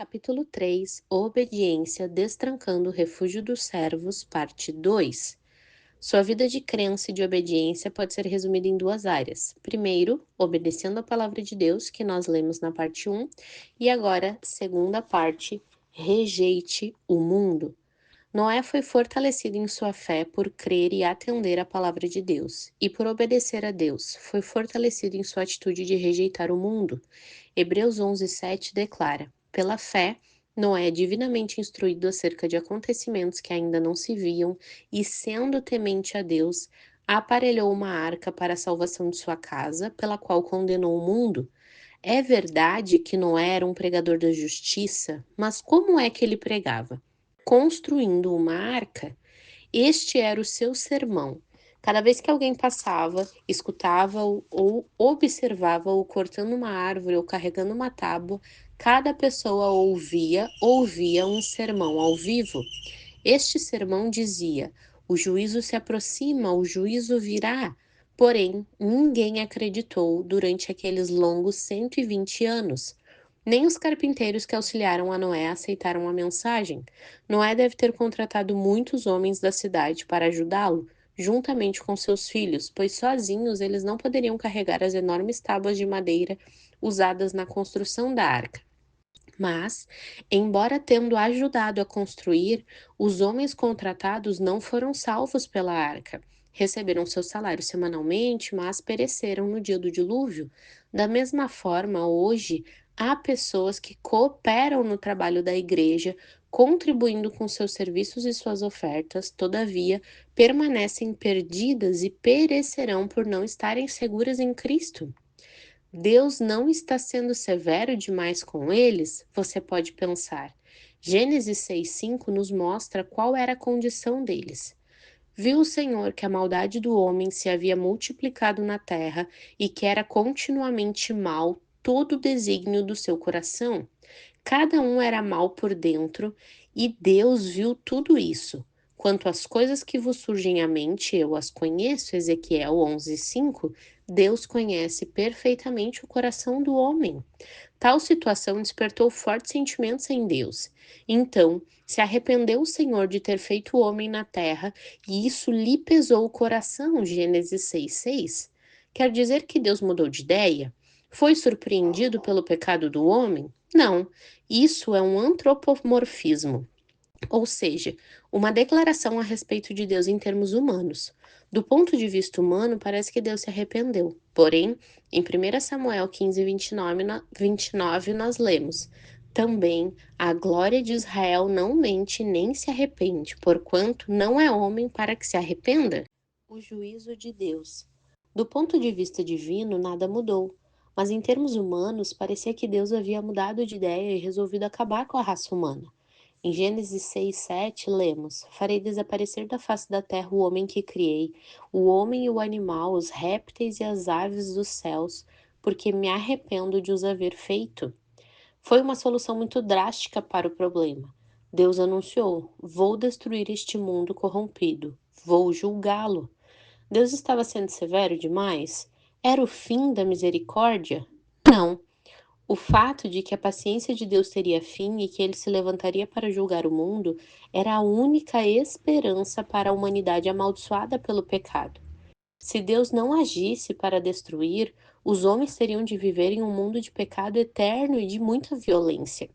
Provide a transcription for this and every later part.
Capítulo 3: Obediência destrancando o refúgio dos servos, parte 2. Sua vida de crença e de obediência pode ser resumida em duas áreas. Primeiro, obedecendo a palavra de Deus, que nós lemos na parte 1, e agora, segunda parte, rejeite o mundo. Noé foi fortalecido em sua fé por crer e atender à palavra de Deus, e por obedecer a Deus, foi fortalecido em sua atitude de rejeitar o mundo. Hebreus 11:7 declara: Pela fé, Noé é divinamente instruído acerca de acontecimentos que ainda não se viam, e sendo temente a Deus, aparelhou uma arca para a salvação de sua casa, pela qual condenou o mundo. É verdade que Noé era um pregador da justiça, mas como é que ele pregava? Construindo uma arca? Este era o seu sermão. Cada vez que alguém passava, escutava-o ou observava-o cortando uma árvore ou carregando uma tábua, cada pessoa ouvia um sermão ao vivo. Este sermão dizia: o juízo se aproxima, o juízo virá. Porém, ninguém acreditou durante aqueles longos 120 anos. Nem os carpinteiros que auxiliaram a Noé aceitaram a mensagem. Noé deve ter contratado muitos homens da cidade para ajudá-lo, juntamente com seus filhos, pois sozinhos eles não poderiam carregar as enormes tábuas de madeira usadas na construção da arca. Mas, embora tendo ajudado a construir, os homens contratados não foram salvos pela arca. Receberam seu salário semanalmente, mas pereceram no dia do dilúvio. Da mesma forma, hoje, há pessoas que cooperam no trabalho da igreja, contribuindo com seus serviços e suas ofertas, todavia, permanecem perdidas e perecerão por não estarem seguras em Cristo. Deus não está sendo severo demais com eles? Você pode pensar. Gênesis 6:5 nos mostra qual era a condição deles. Viu o Senhor que a maldade do homem se havia multiplicado na terra e que era continuamente mal todo o desígnio do seu coração. Cada um era mau por dentro, e Deus viu tudo isso. Quanto às coisas que vos surgem à mente, eu as conheço, Ezequiel 11:5, Deus conhece perfeitamente o coração do homem. Tal situação despertou fortes sentimentos em Deus. Então, se arrependeu o Senhor de ter feito o homem na terra, e isso lhe pesou o coração, Gênesis 6:6. Quer dizer que Deus mudou de ideia? Foi surpreendido pelo pecado do homem? Não, isso é um antropomorfismo, ou seja, uma declaração a respeito de Deus em termos humanos. Do ponto de vista humano, parece que Deus se arrependeu. Porém, em 1 Samuel 15:29 29, nós lemos: Também a glória de Israel não mente nem se arrepende, porquanto não é homem para que se arrependa. O juízo de Deus. Do ponto de vista divino, nada mudou. Mas em termos humanos, parecia que Deus havia mudado de ideia e resolvido acabar com a raça humana. Em Gênesis 6:7, lemos: Farei desaparecer da face da terra o homem que criei, o homem e o animal, os répteis e as aves dos céus, porque me arrependo de os haver feito. Foi uma solução muito drástica para o problema. Deus anunciou: Vou destruir este mundo corrompido, vou julgá-lo. Deus estava sendo severo demais? Era o fim da misericórdia? Não. O fato de que a paciência de Deus teria fim e que ele se levantaria para julgar o mundo era a única esperança para a humanidade amaldiçoada pelo pecado. Se Deus não agisse para destruir, os homens teriam de viver em um mundo de pecado eterno e de muita violência.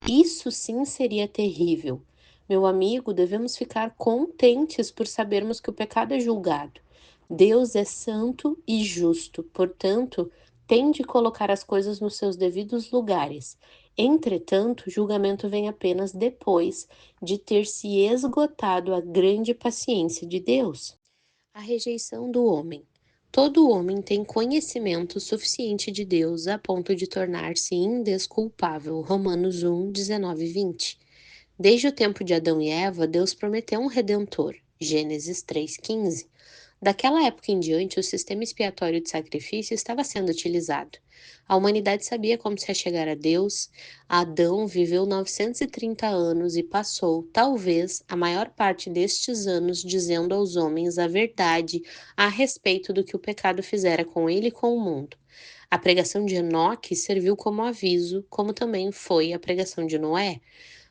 Isso sim seria terrível. Meu amigo, devemos ficar contentes por sabermos que o pecado é julgado. Deus é santo e justo, portanto, tem de colocar as coisas nos seus devidos lugares. Entretanto, o julgamento vem apenas depois de ter se esgotado a grande paciência de Deus. A rejeição do homem. Todo homem tem conhecimento suficiente de Deus a ponto de tornar-se indesculpável. Romanos 1, 19 e 20. Desde o tempo de Adão e Eva, Deus prometeu um redentor. Gênesis 3:15. Daquela época em diante, o sistema expiatório de sacrifício estava sendo utilizado. A humanidade sabia como se achegar a Deus. Adão viveu 930 anos e passou, talvez, a maior parte destes anos dizendo aos homens a verdade a respeito do que o pecado fizera com ele e com o mundo. A pregação de Enoque serviu como aviso, como também foi a pregação de Noé.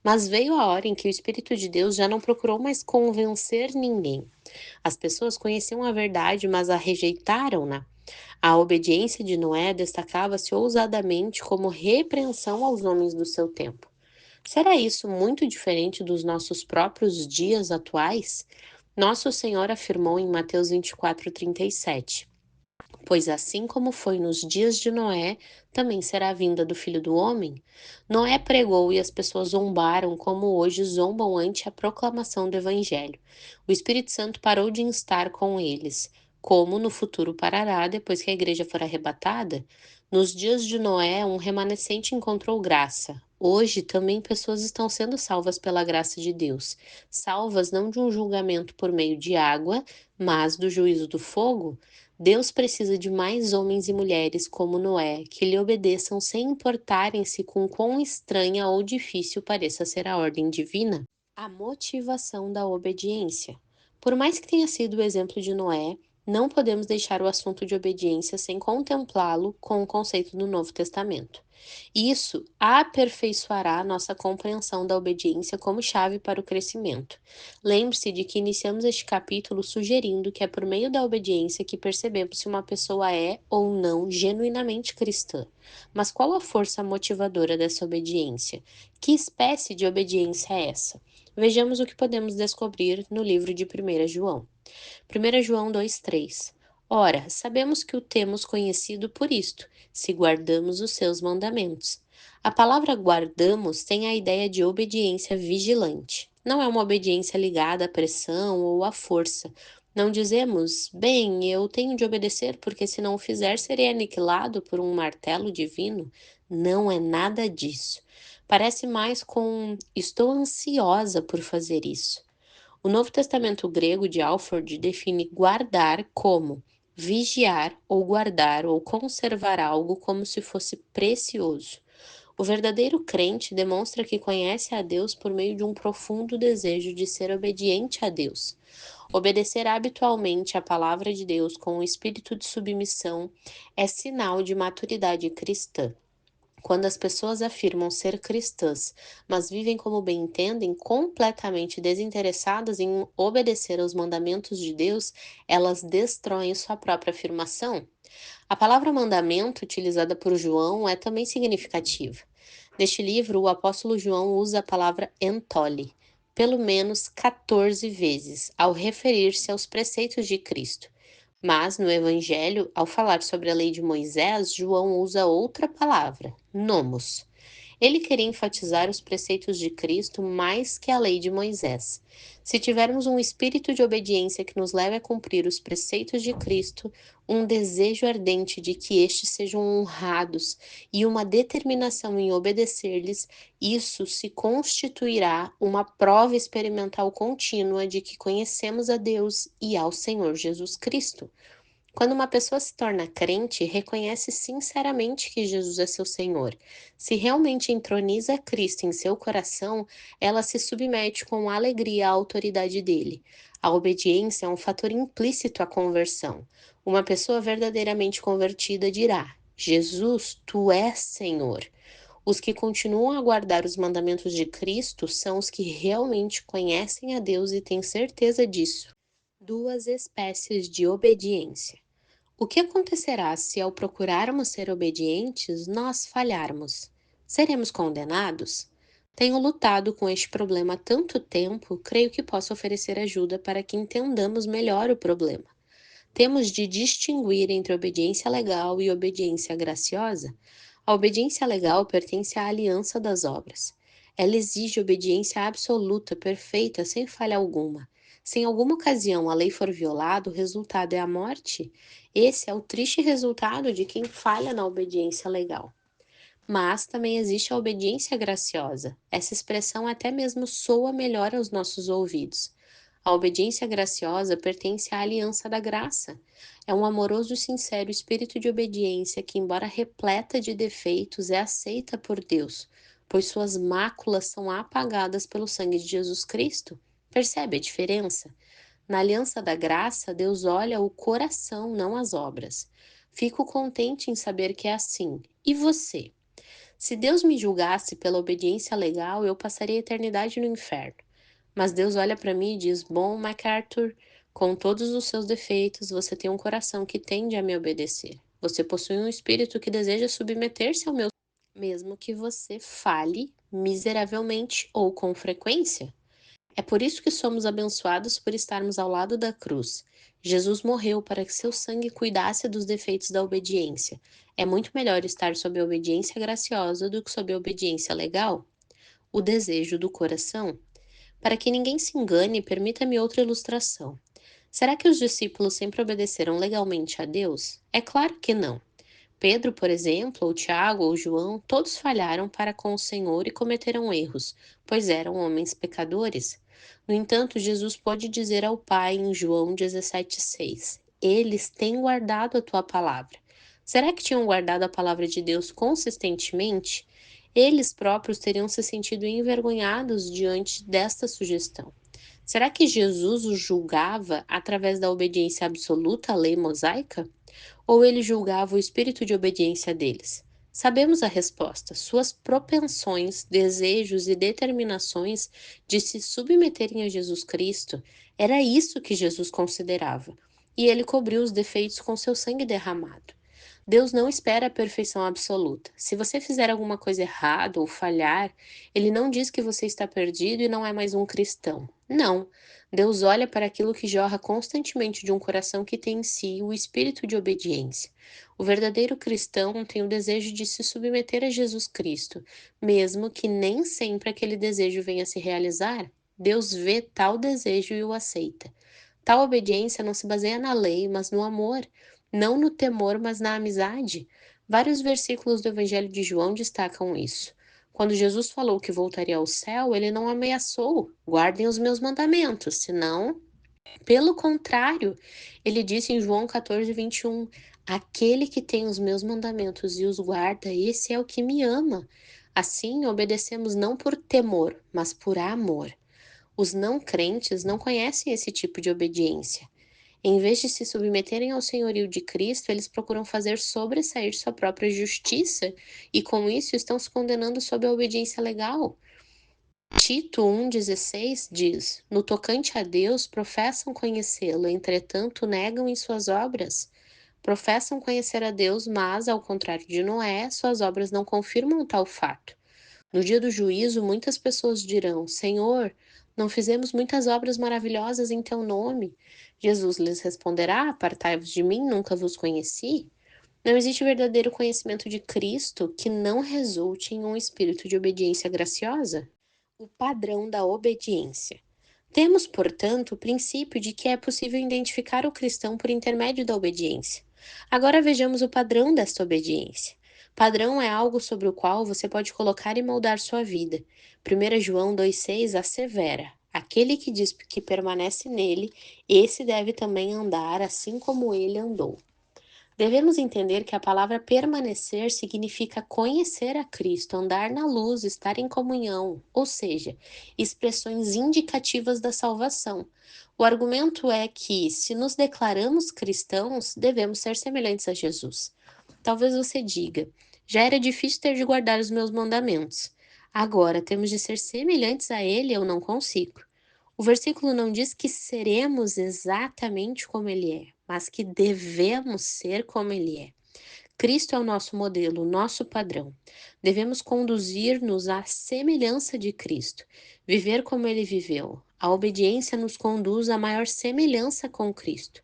Mas veio a hora em que o Espírito de Deus já não procurou mais convencer ninguém. As pessoas conheciam a verdade, mas a rejeitaram-na. A obediência de Noé destacava-se ousadamente como repreensão aos homens do seu tempo. Será isso muito diferente dos nossos próprios dias atuais? Nosso Senhor afirmou em Mateus 24:37: Pois assim como foi nos dias de Noé, também será a vinda do Filho do Homem. Noé pregou e as pessoas zombaram como hoje zombam ante a proclamação do Evangelho. O Espírito Santo parou de instar com eles, como no futuro parará depois que a igreja for arrebatada. Nos dias de Noé, um remanescente encontrou graça. Hoje também pessoas estão sendo salvas pela graça de Deus, salvas não de um julgamento por meio de água, mas do juízo do fogo. Deus precisa de mais homens e mulheres como Noé, que lhe obedeçam sem importarem-se com quão estranha ou difícil pareça ser a ordem divina. A motivação da obediência. Por mais que tenha sido o exemplo de Noé, não podemos deixar o assunto de obediência sem contemplá-lo com o conceito do Novo Testamento. Isso aperfeiçoará nossa compreensão da obediência como chave para o crescimento. Lembre-se de que iniciamos este capítulo sugerindo que é por meio da obediência que percebemos se uma pessoa é ou não genuinamente cristã. Mas qual a força motivadora dessa obediência? Que espécie de obediência é essa? Vejamos o que podemos descobrir no livro de 1 João. 1 João 2,3. Ora, sabemos que o temos conhecido por isto, se guardamos os seus mandamentos. A palavra guardamos tem a ideia de obediência vigilante. Não é uma obediência ligada à pressão ou à força. Não dizemos, bem, eu tenho de obedecer porque se não o fizer serei aniquilado por um martelo divino. Não é nada disso. Parece mais com estou ansiosa por fazer isso. O Novo Testamento grego de Alford define guardar como vigiar ou guardar ou conservar algo como se fosse precioso. O verdadeiro crente demonstra que conhece a Deus por meio de um profundo desejo de ser obediente a Deus. Obedecer habitualmente à palavra de Deus com um espírito de submissão é sinal de maturidade cristã. Quando as pessoas afirmam ser cristãs, mas vivem como bem entendem, completamente desinteressadas em obedecer aos mandamentos de Deus, elas destroem sua própria afirmação. A palavra mandamento, utilizada por João, é também significativa. Neste livro, o apóstolo João usa a palavra entole, pelo menos 14 vezes, ao referir-se aos preceitos de Cristo. Mas no Evangelho, ao falar sobre a lei de Moisés, João usa outra palavra, nomos. Ele queria enfatizar os preceitos de Cristo mais que a lei de Moisés. Se tivermos um espírito de obediência que nos leve a cumprir os preceitos de Cristo, um desejo ardente de que estes sejam honrados e uma determinação em obedecer-lhes, isso se constituirá uma prova experimental contínua de que conhecemos a Deus e ao Senhor Jesus Cristo. Quando uma pessoa se torna crente, reconhece sinceramente que Jesus é seu Senhor. Se realmente entroniza Cristo em seu coração, ela se submete com alegria à autoridade dele. A obediência é um fator implícito à conversão. Uma pessoa verdadeiramente convertida dirá: Jesus, tu és Senhor. Os que continuam a guardar os mandamentos de Cristo são os que realmente conhecem a Deus e têm certeza disso. Duas espécies de obediência. O que acontecerá se, ao procurarmos ser obedientes, nós falharmos? Seremos condenados? Tenho lutado com este problema há tanto tempo, creio que posso oferecer ajuda para que entendamos melhor o problema. Temos de distinguir entre obediência legal e obediência graciosa. A obediência legal pertence à aliança das obras. Ela exige obediência absoluta, perfeita, sem falha alguma. Se em alguma ocasião a lei for violada, o resultado é a morte. Esse é o triste resultado de quem falha na obediência legal. Mas também existe a obediência graciosa. Essa expressão até mesmo soa melhor aos nossos ouvidos. A obediência graciosa pertence à aliança da graça. É um amoroso e sincero espírito de obediência que, embora repleta de defeitos, é aceita por Deus, pois suas máculas são apagadas pelo sangue de Jesus Cristo. Percebe a diferença? Na aliança da graça, Deus olha o coração, não as obras. Fico contente em saber que é assim. E você? Se Deus me julgasse pela obediência legal, eu passaria a eternidade no inferno. Mas Deus olha para mim e diz: Bom, MacArthur, com todos os seus defeitos, você tem um coração que tende a me obedecer. Você possui um espírito que deseja submeter-se ao meu, mesmo que você fale miseravelmente ou com frequência. É por isso que somos abençoados por estarmos ao lado da cruz. Jesus morreu para que seu sangue cuidasse dos defeitos da obediência. É muito melhor estar sob a obediência graciosa do que sob a obediência legal. O desejo do coração. Para que ninguém se engane, permita-me outra ilustração. Será que os discípulos sempre obedeceram legalmente a Deus? É claro que não. Pedro, por exemplo, ou Tiago ou João, todos falharam para com o Senhor e cometeram erros, pois eram homens pecadores. No entanto, Jesus pode dizer ao Pai em João 17,6: Eles têm guardado a tua palavra. Será que tinham guardado a palavra de Deus consistentemente? Eles próprios teriam se sentido envergonhados diante desta sugestão. Será que Jesus os julgava através da obediência absoluta à lei mosaica? Ou ele julgava o espírito de obediência deles? Sabemos a resposta. Suas propensões, desejos e determinações de se submeterem a Jesus Cristo, era isso que Jesus considerava. E ele cobriu os defeitos com seu sangue derramado. Deus não espera a perfeição absoluta. Se você fizer alguma coisa errada ou falhar, ele não diz que você está perdido e não é mais um cristão. Não. Deus olha para aquilo que jorra constantemente de um coração que tem em si o espírito de obediência. O verdadeiro cristão tem o desejo de se submeter a Jesus Cristo, mesmo que nem sempre aquele desejo venha a se realizar. Deus vê tal desejo e o aceita. Tal obediência não se baseia na lei, mas no amor, não no temor, mas na amizade. Vários versículos do Evangelho de João destacam isso. Quando Jesus falou que voltaria ao céu, ele não ameaçou: guardem os meus mandamentos, senão. Pelo contrário, ele disse em João 14:21: aquele que tem os meus mandamentos e os guarda, esse é o que me ama. Assim, obedecemos não por temor, mas por amor. Os não crentes não conhecem esse tipo de obediência. Em vez de se submeterem ao senhorio de Cristo, eles procuram fazer sobressair sua própria justiça e, com isso, estão se condenando sob a obediência legal. Tito 1,16 diz: No tocante a Deus, professam conhecê-lo, entretanto, negam em suas obras. Professam conhecer a Deus, mas, ao contrário de Noé, suas obras não confirmam tal fato. No dia do juízo, muitas pessoas dirão: Senhor, não fizemos muitas obras maravilhosas em teu nome? Jesus lhes responderá: Apartai-vos de mim, nunca vos conheci. Não existe verdadeiro conhecimento de Cristo que não resulte em um espírito de obediência graciosa. O padrão da obediência. Temos, portanto, o princípio de que é possível identificar o cristão por intermédio da obediência. Agora vejamos o padrão desta obediência. Padrão é algo sobre o qual você pode colocar e moldar sua vida. 1 João 2,6 assevera: aquele que diz que permanece nele, esse deve também andar assim como ele andou. Devemos entender que a palavra permanecer significa conhecer a Cristo, andar na luz, estar em comunhão, ou seja, expressões indicativas da salvação. O argumento é que, se nos declaramos cristãos, devemos ser semelhantes a Jesus. Talvez você diga: já era difícil ter de guardar os meus mandamentos. Agora temos de ser semelhantes a Ele, eu não consigo. O versículo não diz que seremos exatamente como ele é, mas que devemos ser como ele é. Cristo é o nosso modelo, o nosso padrão. Devemos conduzir-nos à semelhança de Cristo, viver como ele viveu. A obediência nos conduz à maior semelhança com Cristo.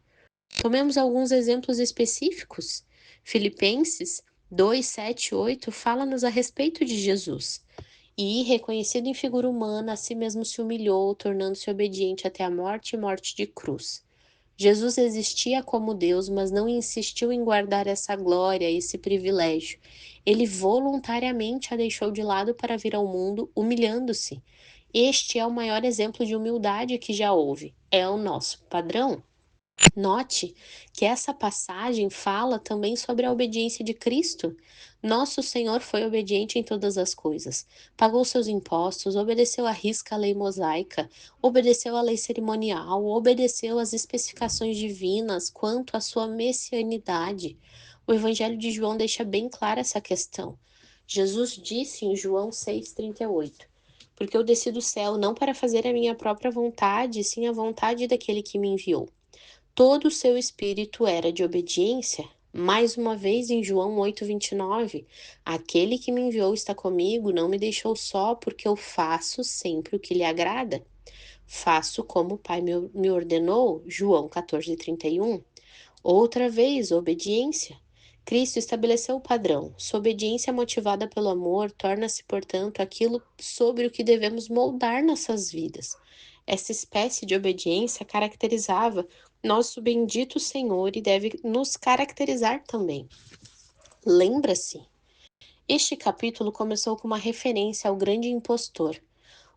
Tomemos alguns exemplos específicos. Filipenses 2, 7, 8 fala-nos a respeito de Jesus. E, reconhecido em figura humana, a si mesmo se humilhou, tornando-se obediente até a morte e morte de cruz. Jesus existia como Deus, mas não insistiu em guardar essa glória, esse privilégio. Ele voluntariamente a deixou de lado para vir ao mundo, humilhando-se. Este é o maior exemplo de humildade que já houve. É o nosso padrão. Note que essa passagem fala também sobre a obediência de Cristo. Nosso Senhor foi obediente em todas as coisas. Pagou seus impostos, obedeceu à risca a lei mosaica, obedeceu à lei cerimonial, obedeceu às especificações divinas quanto à sua messianidade. O Evangelho de João deixa bem clara essa questão. Jesus disse em João 6,38: Porque eu desci do céu não para fazer a minha própria vontade, sim a vontade daquele que me enviou. Todo o seu espírito era de obediência. Mais uma vez em João 8,29: Aquele que me enviou está comigo, não me deixou só, porque eu faço sempre o que lhe agrada. Faço como o Pai me ordenou. João 14,31. Outra vez, obediência. Cristo estabeleceu o padrão. Sua obediência motivada pelo amor torna-se, portanto, aquilo sobre o que devemos moldar nossas vidas. Essa espécie de obediência caracterizava nosso bendito Senhor e deve nos caracterizar também. Lembra-se? Este capítulo começou com uma referência ao grande impostor.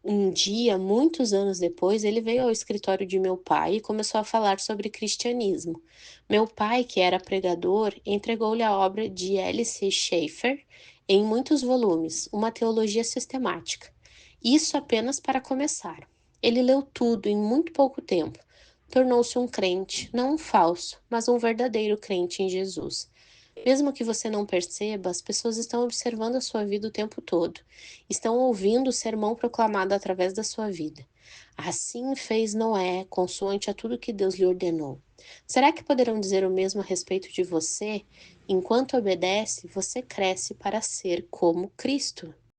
Um dia, muitos anos depois, ele veio ao escritório de meu pai e começou a falar sobre cristianismo. Meu pai, que era pregador, entregou-lhe a obra de L.C. Schaeffer em muitos volumes, uma teologia sistemática. Isso apenas para começar. Ele leu tudo em muito pouco tempo. Tornou-se um crente, não um falso, mas um verdadeiro crente em Jesus. Mesmo que você não perceba, as pessoas estão observando a sua vida o tempo todo. Estão ouvindo o sermão proclamado através da sua vida. Assim fez Noé, consoante a tudo que Deus lhe ordenou. Será que poderão dizer o mesmo a respeito de você? Enquanto obedece, você cresce para ser como Cristo.